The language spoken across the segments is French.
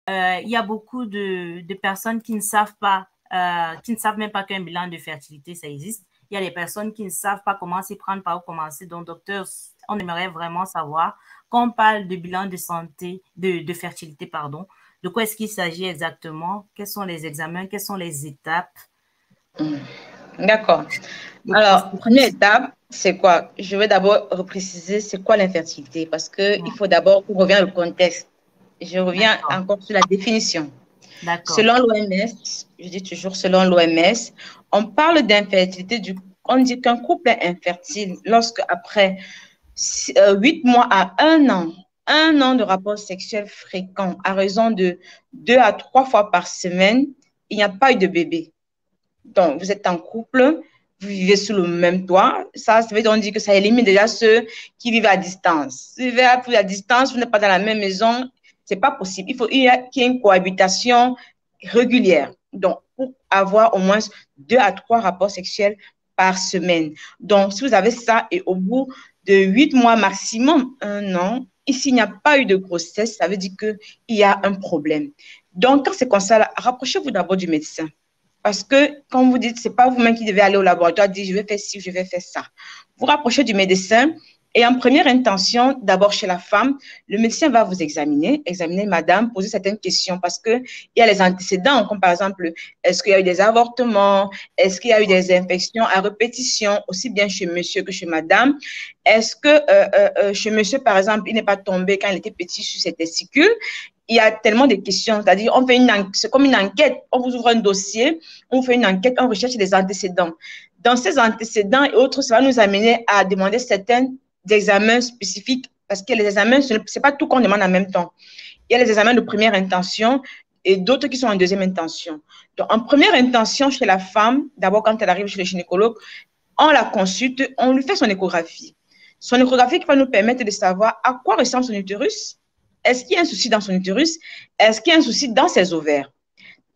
il y a beaucoup de personnes qui ne savent pas, qui ne savent même pas qu'un bilan de fertilité, ça existe. Il y a des personnes qui ne savent pas comment s'y prendre, par où commencer. Donc, docteur, on aimerait vraiment savoir, quand on parle de bilan de santé, de fertilité, pardon, de quoi est-ce qu'il s'agit exactement? Quels sont les examens? Quelles sont les étapes? D'accord. Le Alors, première processus. étape, c'est quoi? Je vais d'abord repréciser c'est quoi l'infertilité parce qu'il faut d'abord qu'on revienne au contexte. Je reviens D'accord, encore sur la définition. d'accord, Selon l'OMS, je dis toujours selon l'OMS, on parle d'infertilité, on dit qu'un couple est infertile lorsque après 8 mois à un an de rapports sexuels fréquents à raison de 2 à 3 fois par semaine, il n'y a pas eu de bébé. Donc, vous êtes en couple, vous vivez sous le même toit. Ça veut donc dire que ça élimine déjà ceux qui vivent à distance. Si vous vivez à distance, vous n'êtes pas dans la même maison, c'est pas possible. Il faut qu'il y ait une cohabitation régulière. Donc, pour avoir au moins 2 à 3 rapports sexuels par semaine. Donc, si vous avez ça et au bout de 8 mois maximum, un an, ici, il n'y a pas eu de grossesse, ça veut dire qu'il y a un problème. Donc, quand c'est comme ça, rapprochez-vous d'abord du médecin. Parce que, comme vous dites, ce n'est pas vous-même qui devez aller au laboratoire dire je vais faire ci, je vais faire ça. Vous rapprochez du médecin et en première intention, d'abord chez la femme, le médecin va vous examiner madame, poser certaines questions parce qu'il y a les antécédents, comme par exemple, est-ce qu'il y a eu des avortements, est-ce qu'il y a eu des infections à répétition, aussi bien chez monsieur que chez madame. Est-ce que chez monsieur, par exemple, il n'est pas tombé quand il était petit sur ses testicules? Il y a tellement de questions, c'est-à-dire c'est comme une enquête, on vous ouvre un dossier, on fait une enquête, on recherche les antécédents. Dans ces antécédents et autres, ça va nous amener à demander certains examens spécifiques parce que les examens, ce n'est pas tout qu'on demande en même temps. Il y a les examens de première intention et d'autres qui sont en deuxième intention. Donc, en première intention chez la femme, d'abord quand elle arrive chez le gynécologue, on la consulte, on lui fait son échographie. Son échographie qui va nous permettre de savoir à quoi ressemble son utérus. Est-ce qu'il y a un souci dans son utérus? Est-ce qu'il y a un souci dans ses ovaires?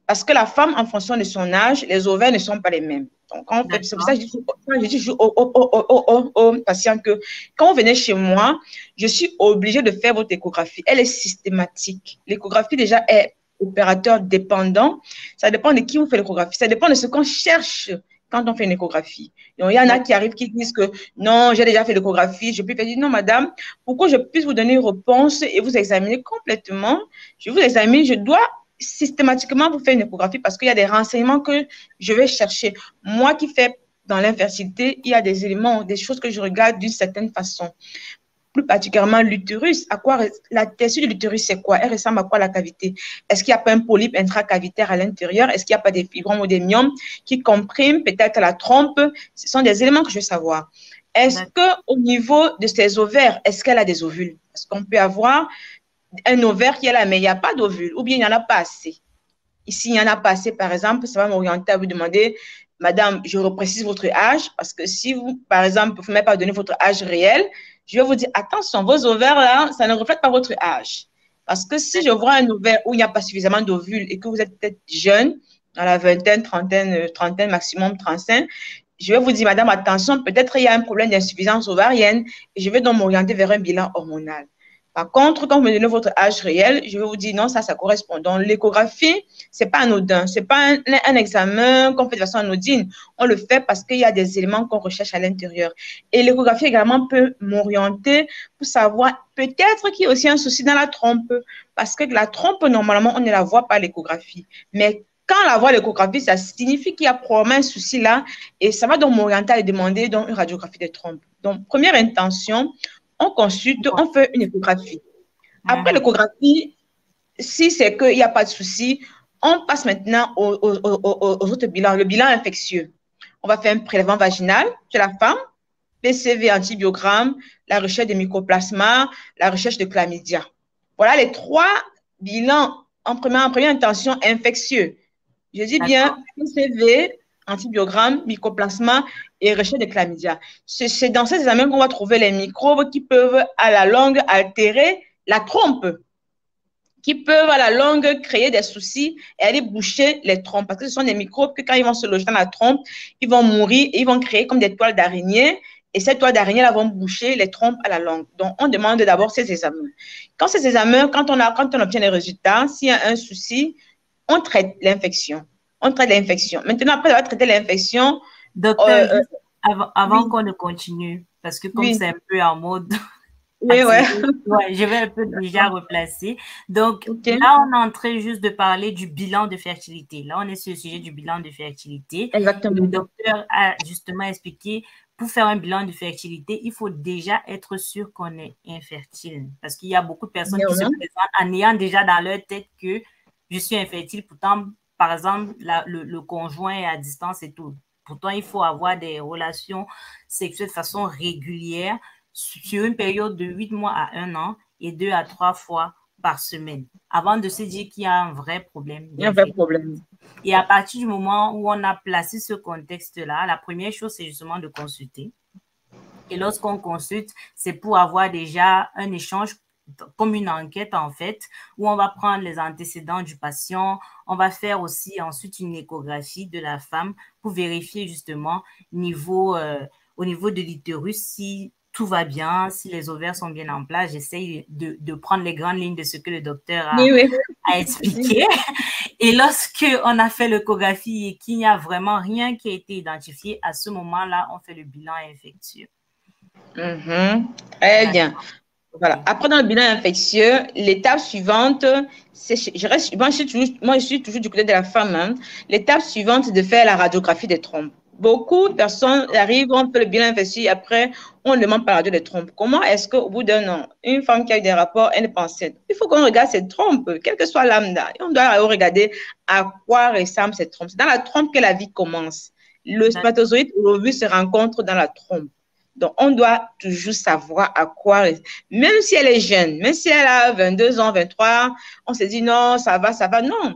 Parce que la femme, en fonction de son âge, les ovaires ne sont pas les mêmes. Donc, en fait, c'est pour ça d'accord, que je dis aux patients que quand vous venez chez moi, je suis obligée de faire votre échographie. Elle est systématique. L'échographie, déjà, est opérateur dépendant. Ça dépend de qui vous fait l'échographie. Ça dépend de ce qu'on cherche quand on fait une échographie. Donc, il y en a qui arrivent qui disent que non, j'ai déjà fait l'échographie, je peux faire. Non, madame, pour que je puisse vous donner une réponse et vous examiner complètement, je vous examine, je dois systématiquement vous faire une échographie parce qu'il y a des renseignements que je vais chercher. Moi qui fais dans l'infertilité, il y a des éléments, des choses que je regarde d'une certaine façon. Plus particulièrement l'utérus. À quoi la tessue de l'utérus, c'est quoi? Elle ressemble à quoi la cavité? Est-ce qu'il n'y a pas un polype intracavitaire à l'intérieur? Est-ce qu'il n'y a pas des fibromes ou des myomes qui compriment peut-être la trompe? Ce sont des éléments que je veux savoir. Est-ce qu'au niveau de ses ovaires, est-ce qu'elle a des ovules? Parce qu'on peut avoir un ovaire qui est là, mais il n'y a pas d'ovule, ou bien il n'y en a pas assez. Ici, il n'y en a pas assez, par exemple, ça va m'orienter à vous demander, madame, je reprécise votre âge, parce que si vous, par exemple, vous ne m'avez pas donné votre âge réel, je vais vous dire, attention, vos ovaires là, ça ne reflète pas votre âge. Parce que si je vois un ovaire où il n'y a pas suffisamment d'ovules et que vous êtes peut-être jeune, dans la vingtaine, trentaine, maximum 35, je vais vous dire, madame, attention, peut-être il y a un problème d'insuffisance ovarienne et je vais donc m'orienter vers un bilan hormonal. Par contre, quand vous me donnez votre âge réel, je vais vous dire non, ça correspond. Donc, l'échographie, c'est pas anodin. C'est pas un examen qu'on fait de façon anodine. On le fait parce qu'il y a des éléments qu'on recherche à l'intérieur. Et l'échographie également peut m'orienter pour savoir peut-être qu'il y a aussi un souci dans la trompe. Parce que la trompe, normalement, on ne la voit pas à l'échographie. Mais quand on la voit à l'échographie, ça signifie qu'il y a probablement un souci là. Et ça va donc m'orienter à demander donc, une radiographie des trompes. Donc, première intention, on consulte, on fait une échographie. Après l'échographie, si c'est qu'il n'y a pas de souci, on passe maintenant aux autres bilans. Le bilan infectieux. On va faire un prélèvement vaginal chez la femme, PCV antibiogramme, la recherche de mycoplasma, la recherche de chlamydia. Voilà les 3 bilans en première intention infectieux. Je dis bien PCV, antibiogramme, mycoplasma et recherche de chlamydia. C'est dans ces examens qu'on va trouver les microbes qui peuvent à la longue altérer la trompe, qui peuvent à la longue créer des soucis et aller boucher les trompes. Parce que ce sont des microbes que quand ils vont se loger dans la trompe, ils vont mourir et ils vont créer comme des toiles d'araignée et ces toiles d'araignée là vont boucher les trompes à la longue. Donc, on demande d'abord ces examens. Quand ces examens, quand on obtient les résultats, s'il y a un souci, on traite l'infection. On traite l'infection. Maintenant, après avoir traité l'infection, Docteur, juste avant oui, qu'on ne continue, parce que comme oui, c'est un peu en mode oui, ouais. accéléré, ouais, je vais un peu déjà replacer. Donc OK. là, on est en train juste de parler du bilan de fertilité. Là, on est sur le sujet du bilan de fertilité. Le Exactement. docteur a justement expliqué, pour faire un bilan de fertilité, il faut déjà être sûr qu'on est infertile. Parce qu'il y a beaucoup de personnes qui se Vraiment. présentent en ayant déjà dans leur tête que je suis infertile. Pourtant, par exemple, le conjoint est à distance et tout. Pourtant, il faut avoir des relations sexuelles de façon régulière sur une période de 8 mois à 1 an et 2 à 3 fois par semaine, avant de se dire qu'il y a un vrai problème Il y a un vrai d'infertilité. problème. Et à partir du moment où on a placé ce contexte-là, la première chose, c'est justement de consulter. Et lorsqu'on consulte, c'est pour avoir déjà un échange comme une enquête en fait, où on va prendre les antécédents du patient, on va faire aussi ensuite une échographie de la femme pour vérifier justement au niveau de l'utérus si tout va bien, si les ovaires sont bien en place. J'essaye de prendre les grandes lignes de ce que le docteur Oui, oui. a expliqué. Et lorsque on a fait l'échographie et qu'il n'y a vraiment rien qui a été identifié, à ce moment-là, on fait le bilan infectieux. Très bien. D'accord. Voilà. Ok. Après, dans le bilan infectieux, l'étape suivante, c'est, moi, je suis toujours du côté de la femme, hein. L'étape suivante, c'est de faire la radiographie des trompes. Beaucoup de personnes arrivent, on fait le bilan infectieux, et après, on demande par la radio des trompes. Comment est-ce qu'au bout d'un an, une femme qui a eu des rapports, elle n'est pas enceinte? Il faut qu'on regarde ses trompes, quelle que soit lambda. Et on doit regarder à quoi ressemblent ces trompes. C'est dans la trompe que la vie commence. Le D'accord. spermatozoïde ou l'ovule se rencontrent dans la trompe. Donc, on doit toujours savoir à quoi, même si elle est jeune, même si elle a 22 ans, 23, on se dit non, ça va, ça va. Non,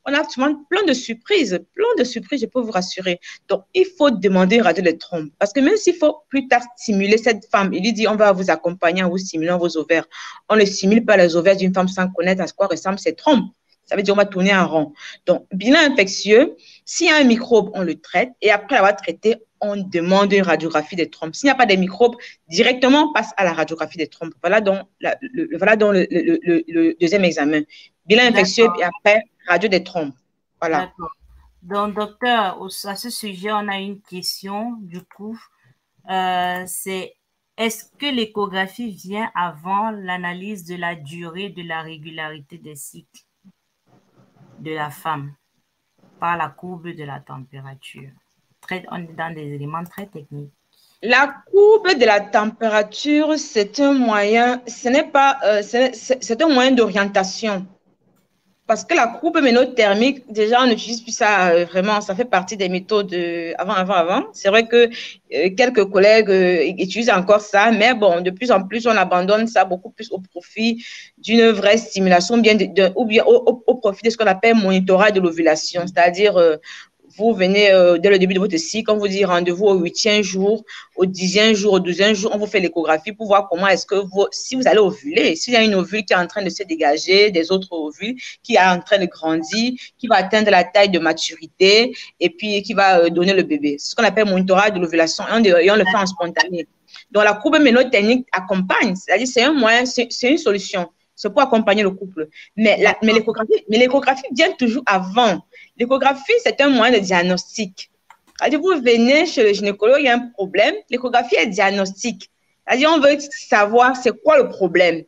on a souvent plein de surprises, je peux vous rassurer. Donc, il faut demander une radio de trompe. Parce que même s'il faut plus tard stimuler cette femme, il lui dit on va vous accompagner en vous stimulant vos ovaires. On ne stimule pas les ovaires d'une femme sans connaître à quoi ressemblent ses trompes. Ça veut dire on va tourner en rond. Donc, bilan infectieux, s'il y a un microbe, on le traite et après l'avoir traité, on demande une radiographie des trompes. S'il n'y a pas de microbes, directement, on passe à la radiographie des trompes. Voilà donc, le deuxième examen. Bilan infectieux et D'accord. après, radio des trompes. Voilà. D'accord. Donc, docteur, à ce sujet, on a une question, du coup, c'est est-ce que l'échographie vient avant l'analyse de la durée de la régularité des cycles de la femme par la courbe de la température? On est dans des éléments très techniques. La courbe de la température, c'est un moyen, ce n'est pas, c'est un moyen d'orientation. Parce que la courbe ménothermique, déjà, on n'utilise plus ça vraiment, ça fait partie des méthodes avant. C'est vrai que quelques collègues utilisent encore ça, mais bon, de plus en plus, on abandonne ça beaucoup plus au profit d'une vraie stimulation, ou bien au profit de ce qu'on appelle monitorat de l'ovulation, c'est-à-dire vous venez dès le début de votre cycle, on vous dit rendez-vous au 8e jour, au 10e jour, au 12e jour, on vous fait l'échographie pour voir comment est-ce que si vous allez ovuler, s'il y a une ovule qui est en train de se dégager des autres ovules, qui est en train de grandir, qui va atteindre la taille de maturité et puis qui va donner le bébé. C'est ce qu'on appelle monitorat de l'ovulation et on le fait en spontané. Donc la courbe ménotechnique accompagne, c'est-à-dire c'est un moyen, c'est une solution. C'est pour accompagner le couple. Mais l'échographie vient toujours avant. L'échographie, c'est un moyen de diagnostic. C'est-à-dire, vous venez chez le gynécologue, il y a un problème. L'échographie est diagnostique. C'est-à-dire, on veut savoir c'est quoi le problème.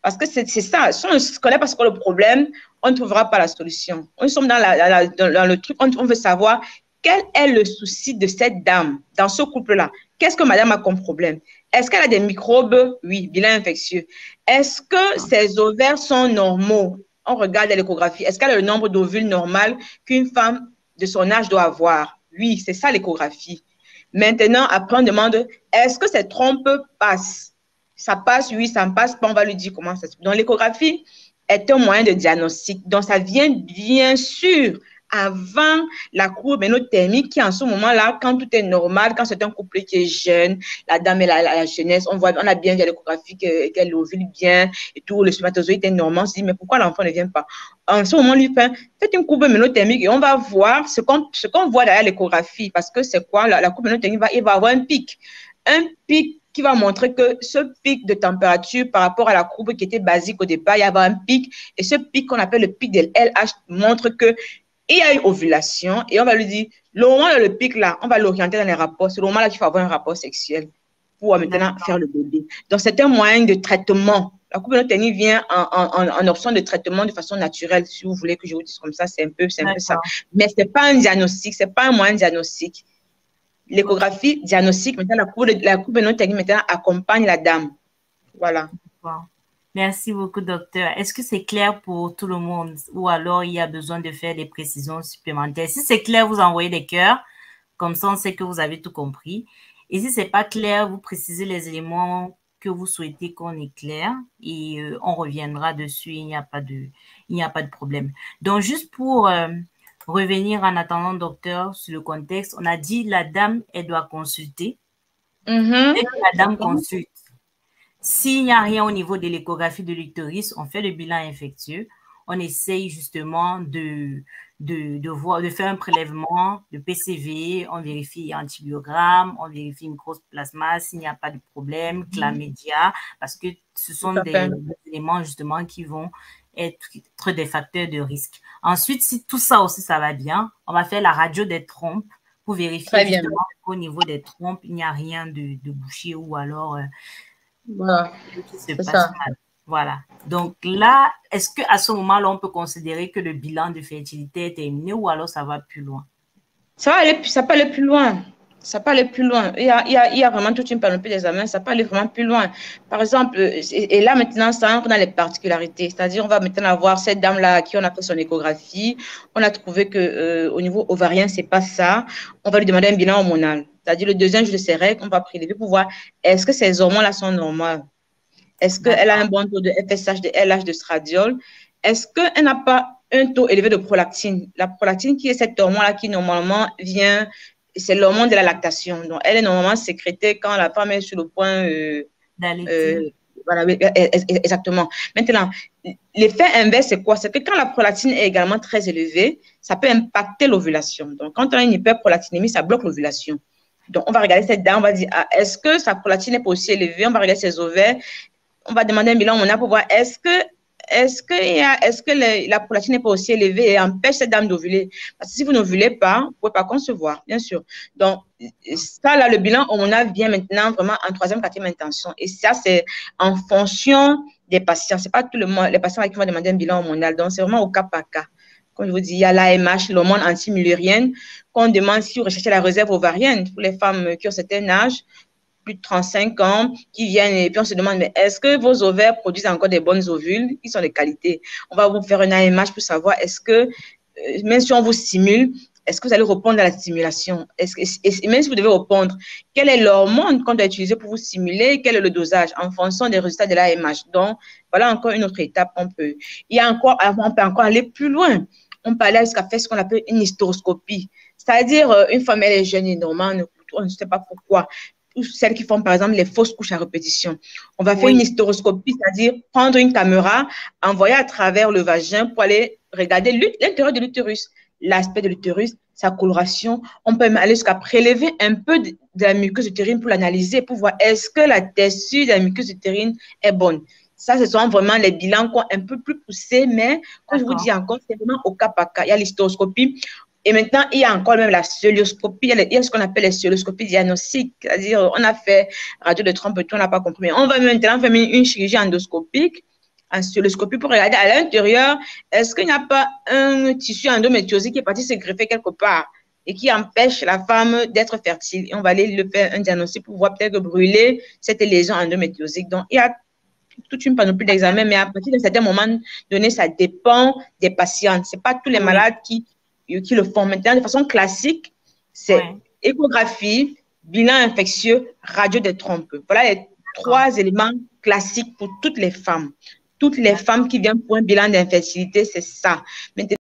Parce que c'est ça. Si on ne connaît pas ce qu'est le problème, on ne trouvera pas la solution. On sommes dans le truc, on veut savoir quel est le souci de cette dame dans ce couple-là. Qu'est-ce que madame a comme problème? Est-ce qu'elle a des microbes? Oui, bilan infectieux. Est-ce que ses ovaires sont normaux? On regarde l'échographie. Est-ce qu'elle a le nombre d'ovules normal qu'une femme de son âge doit avoir? Oui, c'est ça l'échographie. Maintenant, après, on demande, est-ce que ces trompes passent? Ça passe, oui, ça ne passe pas, on va lui dire comment ça se passe. Donc, l'échographie est un moyen de diagnostic. Donc, ça vient bien sûr avant la courbe ménothermique qui, en ce moment-là, quand tout est normal, quand c'est un couple qui est jeune, la dame est la jeunesse, on a bien vu à l'échographie qu'elle ovule bien et tout, le spermatozoïde est normal. On se dit, mais pourquoi l'enfant ne vient pas? En ce moment, lui faites une courbe ménothermique et on va voir ce qu'on voit derrière l'échographie parce que c'est quoi? La courbe ménothermique, il va avoir un pic. un pic qui va montrer que ce pic de température par rapport à la courbe qui était basique au départ, il y avait un pic, et ce pic qu'on appelle le pic de LH montre que il y a une ovulation, et on va lui dire, le moment de le pic là, on va l'orienter dans les rapports, c'est le moment là qu'il faut avoir un rapport sexuel pour maintenant faire le bébé. Donc, c'est un moyen de traitement. La courbe vient en option de traitement de façon naturelle, si vous voulez que je vous dise comme ça, c'est un peu ça. Mais ce n'est pas un diagnostic, ce n'est pas un moyen diagnostique. L'échographie diagnostique, maintenant, la courbe maintenant accompagne la dame. Voilà. Wow. Merci beaucoup, docteur. Est-ce que c'est clair pour tout le monde ou alors il y a besoin de faire des précisions supplémentaires? Si c'est clair, vous envoyez des cœurs. Comme ça, on sait que vous avez tout compris. Et si ce n'est pas clair, vous précisez les éléments que vous souhaitez qu'on éclaire et on reviendra dessus. Il n'y a pas de problème. Donc, juste pour revenir en attendant, docteur, sur le contexte, on a dit la dame, elle doit consulter. Dès que la dame consulte, s'il n'y a rien au niveau de l'échographie de l'utérus, on fait le bilan infectieux. On essaye justement de faire un prélèvement de PCV, on vérifie antibiogramme, on vérifie une grosse plasma, s'il n'y a pas de problème, chlamydia, parce que ce sont des éléments justement qui vont être des facteurs de risque. Ensuite, si tout ça aussi, ça va bien, on va faire la radio des trompes pour vérifier justement qu'au niveau des trompes, il n'y a rien de bouché ou alors voilà. qui se passe mal. Voilà. Donc là, est-ce qu'à ce moment-là, on peut considérer que le bilan de fertilité est terminé ou alors ça va plus loin? Ça peut aller plus loin. Ça peut aller plus loin. Il y a vraiment toute une panoplie d'examens. Ça peut aller vraiment plus loin. Par exemple, et là maintenant, on a les particularités. C'est-à-dire, on va maintenant avoir cette dame-là à qui on a fait son échographie. On a trouvé qu'au niveau ovarien, c'est pas ça. On va lui demander un bilan hormonal. C'est-à-dire, le deuxième jour de ses règles, on va prélever pour voir est-ce que ces hormones-là sont normales. Est-ce qu'elle a un bon taux de FSH, de LH, de stradiol? Est-ce qu'elle n'a pas un taux élevé de prolactine? La prolactine, qui est cette hormone-là qui normalement vient, c'est l'hormone de la lactation. Donc, elle est normalement sécrétée quand la femme est sur le point voilà, exactement. Maintenant, l'effet inverse, c'est quoi? C'est que quand la prolactine est également très élevée, ça peut impacter l'ovulation. Donc, quand on a une hyperprolactinémie, ça bloque l'ovulation. Donc, on va regarder cette dame, on va dire, ah, est-ce que sa prolactine n'est pas aussi élevée? On va regarder ses ovaires. On va demander un bilan hormonal pour voir est-ce que la prolactine n'est pas aussi élevée et empêche cette dame d'ovuler. Parce que si vous n'ovulez pas, vous ne pouvez pas concevoir, bien sûr. Donc, ça, là, le bilan hormonal vient maintenant vraiment en troisième, quatrième intention. Et ça, c'est en fonction des patients. Ce n'est pas tous les patients qui vont demander un bilan hormonal. Donc, c'est vraiment au cas par cas. Comme je vous dis, il y a l'AMH, l'hormone antimullérienne, qu'on demande si vous recherchez la réserve ovarienne pour les femmes qui ont un certain âge, plus de 35 ans, qui viennent et puis on se demande, mais est-ce que vos ovaires produisent encore des bonnes ovules qui sont de qualité? On va vous faire un AMH pour savoir est-ce que, même si on vous stimule, est-ce que vous allez répondre à la stimulation? Et même si vous devez répondre, quelle est l'hormone qu'on doit utiliser pour vous stimuler? Quel est le dosage en fonction des résultats de l'AMH? Donc, voilà encore une autre étape. On peut encore aller plus loin. On peut aller jusqu'à faire ce qu'on appelle une hystéroscopie. C'est-à-dire, une femme, elle est jeune et normale, on ne sait pas pourquoi. Celles qui font, par exemple, les fausses couches à répétition. On va faire une hystéroscopie, c'est-à-dire prendre une caméra, envoyer à travers le vagin pour aller regarder l'intérieur de l'utérus, l'aspect de l'utérus, sa coloration. On peut même aller jusqu'à prélever un peu de la muqueuse utérine pour l'analyser, pour voir est-ce que la texture de la muqueuse utérine est bonne. Ça, ce sont vraiment les bilans un peu plus poussés, mais comme je vous dis encore, c'est vraiment au cas par cas. Il y a l'hystéroscopie. Et maintenant, il y a encore même la cœlioscopie. Il y a ce qu'on appelle les cœlioscopies diagnostiques. C'est-à-dire, on a fait radio de trompe, on n'a pas compris. Mais on va maintenant faire une chirurgie endoscopique, en cœlioscopie, pour regarder à l'intérieur, est-ce qu'il n'y a pas un tissu endométriosique qui est parti se greffer quelque part et qui empêche la femme d'être fertile. Et on va aller le faire un diagnostic pour voir peut-être brûler cette lésion endométriosique. Donc, il y a toute une panoplie d'examens, mais à partir d'un certain moment donné, ça dépend des patients. Ce n'est pas tous les malades qui le font. Maintenant, de façon classique, c'est échographie, bilan infectieux, radio des trompes. Voilà les trois éléments classiques pour toutes les femmes. Toutes les femmes qui viennent pour un bilan d'infertilité, c'est ça. Maintenant,